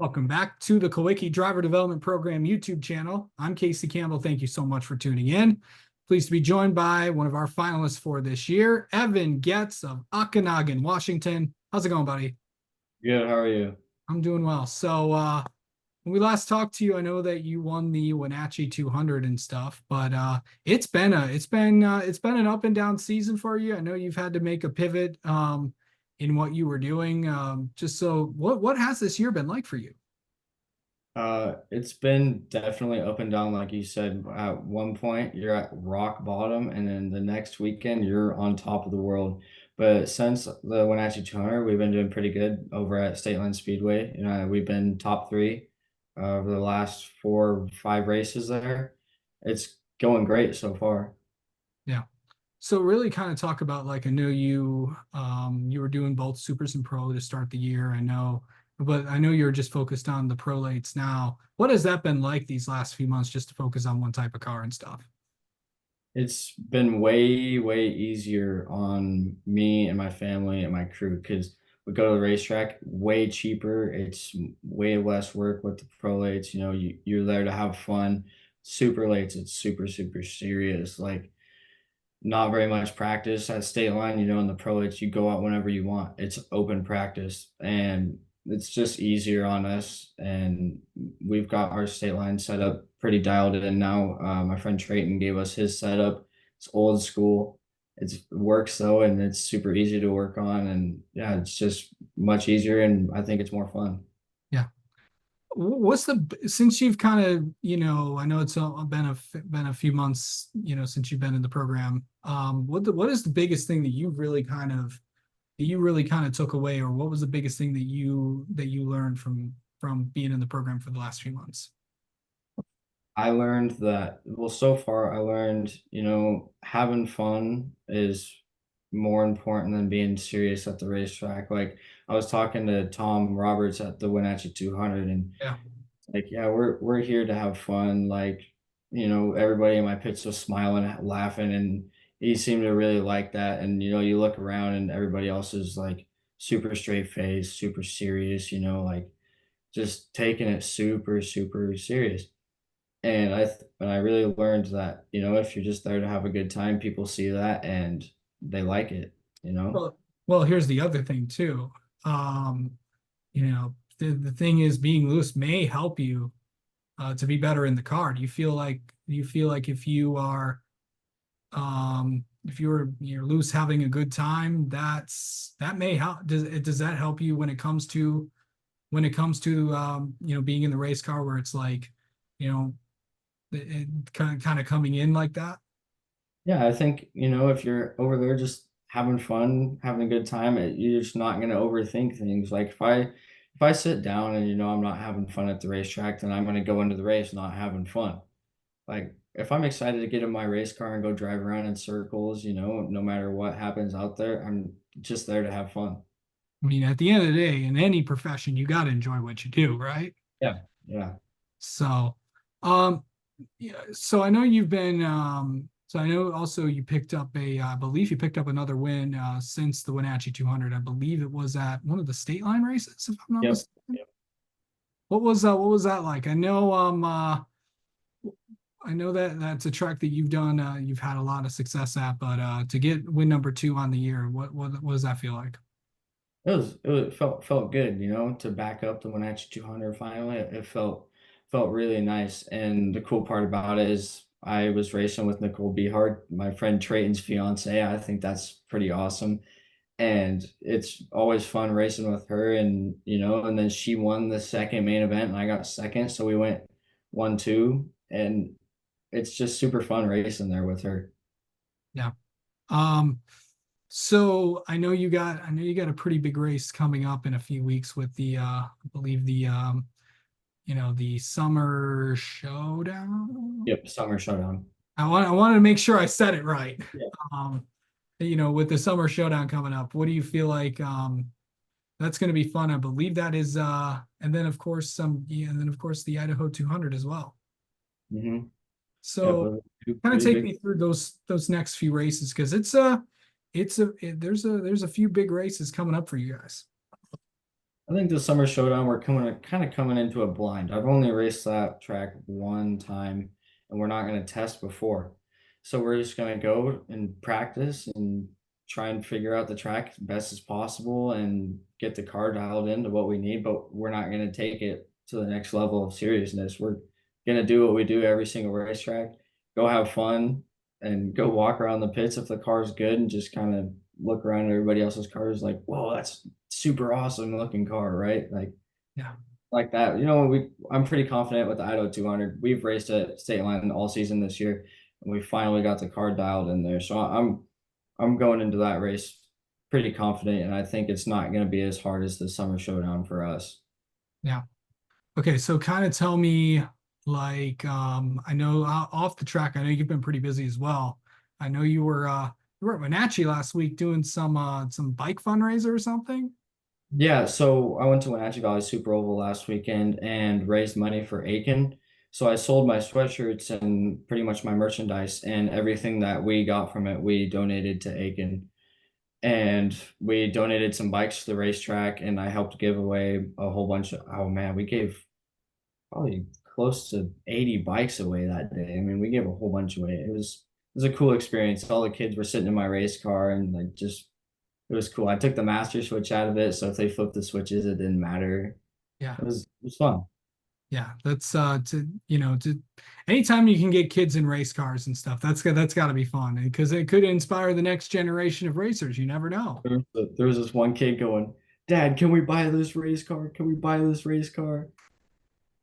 Welcome back to the Kawicki Driver Development Program YouTube channel. I'm Casey Campbell. Thank you so much for tuning in. Pleased to be joined by one of our finalists for this year, Evan Goetz of Okanagan, Washington. How's it going, buddy? Good. How are you? I'm doing well. So when we last talked to you, I know that you won the Wenatchee 200 and stuff, but it's been an up and down season for you. I know you've had to make a pivot in what you were doing. Just so what has this year been like for you? It's been definitely up and down, like you said. At one point, you're at rock bottom, and then the next weekend, you're on top of the world. But since the Wenatchee 200, we've been doing pretty good over at State Line Speedway. We've been top three over the last 4 or 5 races there. It's going great so far. Yeah. So really kind of talk about, like, I know you were doing both supers and pro to start the year. But I know you're just focused on the pro lates now. What has that been like these last few months, just to focus on one type of car and stuff? It's been way, way easier on me and my family and my crew because we go to the racetrack way cheaper. It's way less work with the pro lates. You're there to have fun. Super lates, it's super, super serious. Like, not very much practice at state line. In the pro lates, you go out whenever you want. It's open practice, and it's just easier on us. And we've got our state line set up pretty dialed in now. My friend Trayton gave us his setup. It's old school. It works though, and it's super easy to work on. And yeah, it's just much easier, and I think it's more fun. Yeah. What's since you've kind of, I know it's been a few months, since you've been in the program. What is the biggest thing that you really kind of took away, or what was the biggest thing that you learned from being in the program for the last few months? I learned that, well, so far I learned, having fun is more important than being serious at the racetrack. Like, I was talking to Tom Roberts at the Wenatchee 200, and Yeah. like, yeah, we're here to have fun. Like, everybody in my pits was smiling, laughing, and he seemed to really like that. And you look around and everybody else is like super straight face, super serious, like just taking it super, super serious. And I really learned that, if you're just there to have a good time, people see that and they like it. Well, here's the other thing too. Um, the thing is, being loose may help you to be better in the car. Do you feel like if you're loose having a good time, that may help. Does that help you when it comes to being in the race car, where it's like, you know it kind of coming in like that? Yeah, I think, if you're over there just having fun, having a good time, you're just not going to overthink things. Like, if I sit down and I'm not having fun at the racetrack, then I'm going to go into the race not having fun. Like, if I'm excited to get in my race car and go drive around in circles, no matter what happens out there, I'm just there to have fun. I mean, at the end of the day, in any profession, you got to enjoy what you do, right? Yeah. Yeah. So, um, yeah, so I know you've been, so I know also you picked up I believe you picked up another win since the Wenatchee 200. I believe it was at one of the state line races, if I'm not Yep. mistaken. Yep. What was that like? I know that that's a track that you've done, you've had a lot of success at, but to get win number two on the year, what does that feel like? It felt good, to back up the Wenatchee 200 finally. It felt really nice. And the cool part about it is I was racing with Nicole Behard, my friend Trayton's fiance. I think that's pretty awesome. And it's always fun racing with her. And then she won the second main event and I got second. So we went 1-2, and it's just super fun racing there with her. Yeah. Um, so I know you got a pretty big race coming up in a few weeks with I believe the summer showdown. Yep. Summer showdown. I wanted to make sure I said it right. Yeah. Um, with the summer showdown coming up, what do you feel like that's going to be fun? I believe that is and then of course the Idaho 200 as well. Mm-hmm. Yep. So Those are two kind of pretty take big. me through those next few races, because there's a few big races coming up for you guys. I think the summer showdown we're kind of coming into a blind. I've only raced that track one time, and we're not going to test before, so we're just going to go and practice and try and figure out the track as best as possible and get the car dialed into what we need. But we're not going to take it to the next level of seriousness. We're going to do what we do every single racetrack, go have fun, and go walk around the pits if the car's good, and just kind of look around at everybody else's cars like, whoa, that's super awesome looking car, right? Yeah. Like that. You know, I'm pretty confident with the Idaho 200. We've raced at State Line all season this year, and we finally got the car dialed in there. So I'm going into that race pretty confident, and I think it's not going to be as hard as the summer showdown for us. Yeah. Okay, so kind of tell me, like, I know off the track, I know you've been pretty busy as well. I know you were at Wenatchee last week doing some bike fundraiser or something. Yeah, so I went to Wenatchee Valley Super Oval last weekend and raised money for Aiken. So I sold my sweatshirts and pretty much my merchandise, and everything that we got from it, we donated to Aiken. And we donated some bikes to the racetrack, and I helped give away a whole bunch of, oh man, we gave probably close to 80 bikes away that day. I mean, we gave a whole bunch away. It was a cool experience. All the kids were sitting in my race car, and like just it was cool. I took the master switch out of it, so if they flipped the switches, it didn't matter. Yeah. It was fun. Yeah, that's to to anytime you can get kids in race cars and stuff, that's got to be fun because it could inspire the next generation of racers. You never know. There was this one kid going, "Dad, can we buy this race car? Can we buy this race car?"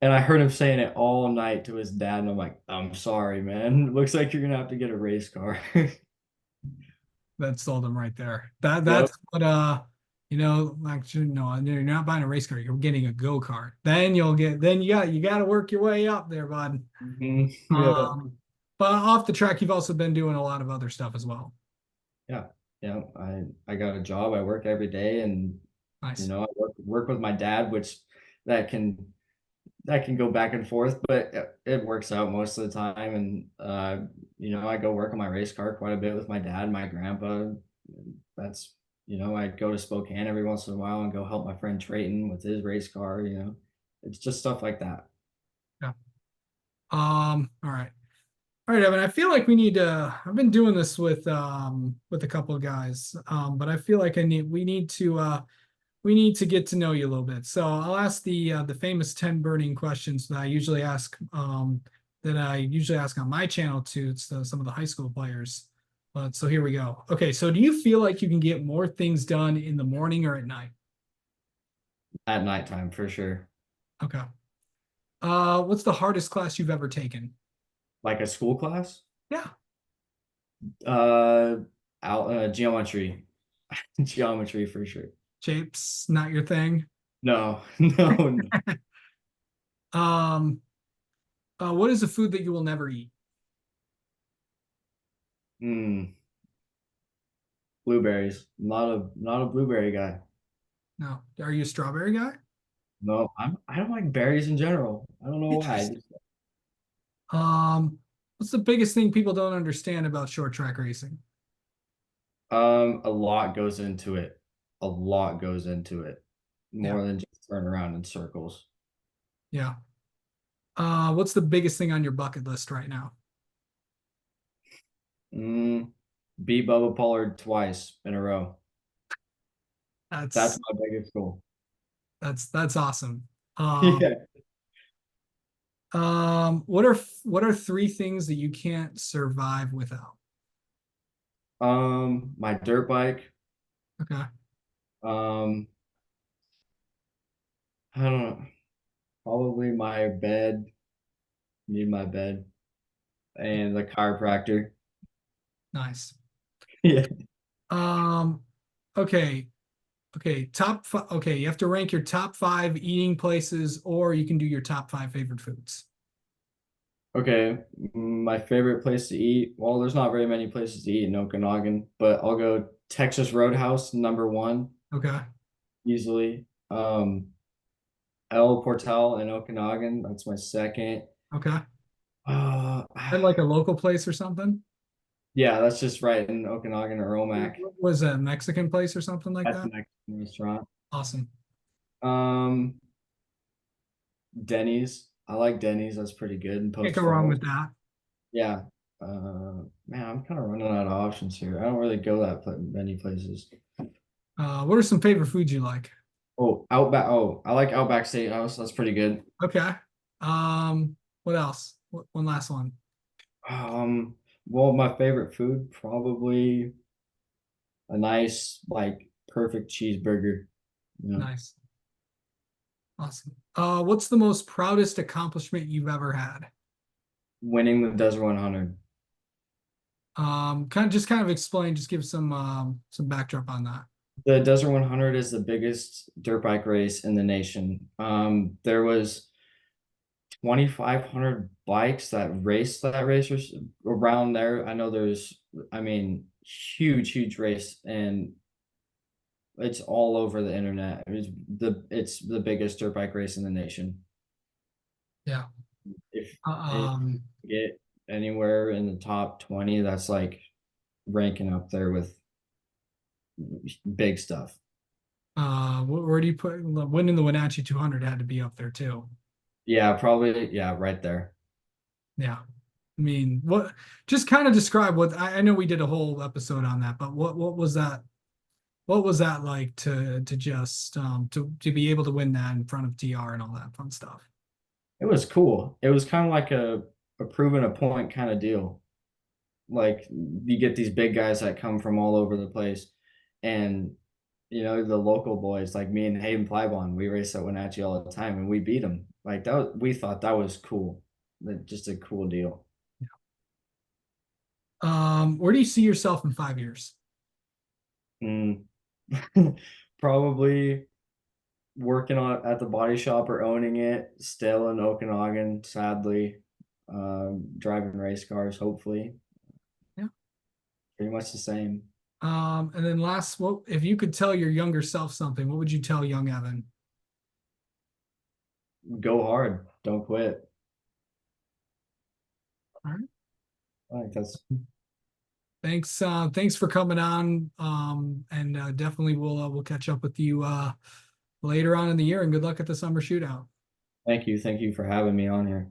And I heard him saying it all night to his dad, and I'm like, "I'm sorry, man. Looks like you're gonna have to get a race car." That sold them right there. Yep. That's what actually no, you're not buying a race car, you're getting a go-kart. Then you got to work your way up there, bud. Yeah. Um, but off the track, you've also been doing a lot of other stuff as well. Yeah. Yeah. I got a job. I work every day, and Nice. I work with my dad, which that can that can go back and forth, but it works out most of the time. And I go work on my race car quite a bit with my dad, my grandpa. That's I go to Spokane every once in a while and go help my friend Trayton with his race car. It's just stuff like that. Yeah. All right. All right, Evan. I feel like we need to. I've been doing this with a couple of guys, but I feel like we need to get to know you a little bit. So I'll ask the famous 10 burning questions that I usually ask on my channel to some of the high school players. But so here we go. Okay, so do you feel like you can get more things done in the morning or at night? At nighttime for sure. Okay. What's the hardest class you've ever taken? Like a school class? Yeah. Uh, Geometry. Geometry for sure. Shapes, not your thing. No, no, no. Um, what is a food that you will never eat? Mm, blueberries. Not a blueberry guy. No. Are you a strawberry guy? No, I don't like berries in general. I don't know why. Interesting. What's the biggest thing people don't understand about short track racing? A lot goes into it. A lot goes into it. Yeah. More than just turn around in circles. Yeah. What's the biggest thing on your bucket list right now? Mm, beat Bubba Pollard twice in a row. That's That's my biggest goal. that's awesome. Yeah. What are three things that you can't survive without? My dirt bike. Okay. Um, I don't know. Probably my bed. Need my bed and the chiropractor. Nice. Yeah. Um, okay. Okay. Okay. You have to rank your top five eating places, or you can do your top five favorite foods. Okay. My favorite place to eat. Well, there's not very many places to eat in Okanagan, but I'll go Texas Roadhouse, number one, Okay. easily. El Portal in Okanagan, that's my second. Okay. Uh, And like a local place or something? yeah, that's just right in Okanagan or Omak. Was a Mexican place or something like That's the that? Mexican restaurant. Awesome. Um, Denny's. I like Denny's. That's pretty good. And Can't Post go wrong Falls. with that. Yeah. Man, I'm kind of running out of options here. I don't really go that many places. What are some favorite foods you like? Oh, Outback. Oh, I like Outback Steakhouse. That's pretty good. Okay. What else? One last one. Um, well, my favorite food probably a nice, like, perfect cheeseburger. You know, Nice. Awesome. What's the most proudest accomplishment you've ever had? winning the Desert 100. Kind of explain, just give some backdrop on that. The Desert 100 is the biggest dirt bike race in the nation. There was 2,500 bikes that raced that race around there. I know I mean, huge race, and it's all over the internet. It's the biggest dirt bike race in the nation. Yeah. If Um, you get anywhere in the top 20, that's like ranking up there with big stuff. where do you put winning the Wenatchee 200 had to be up there too. Yeah, probably. Yeah, right there. Yeah. I mean, what just kind of describe what I know we did a whole episode on that, but what was that? What was that like to just to be able to win that in front of TR and all that fun stuff? It was cool. It was kind of like a proven a point kind of deal. Like you get these big guys that come from all over the place, and the local boys like me and Hayden Plybon, we race at Wenatchee all the time, and we beat them. Like we thought that was cool. Just a cool deal. Where do you see yourself in 5 years? Mm. Probably working on at the body shop or owning it, still in Okanagan, sadly. Driving race cars, hopefully. Yeah. Pretty much the same. And then last, what if you could tell your younger self something, what would you tell young Evan? Go hard, don't quit. All right. I think that's Thanks for coming on. And definitely we'll catch up with you later on in the year and good luck at the summer shootout. thank you for having me on here.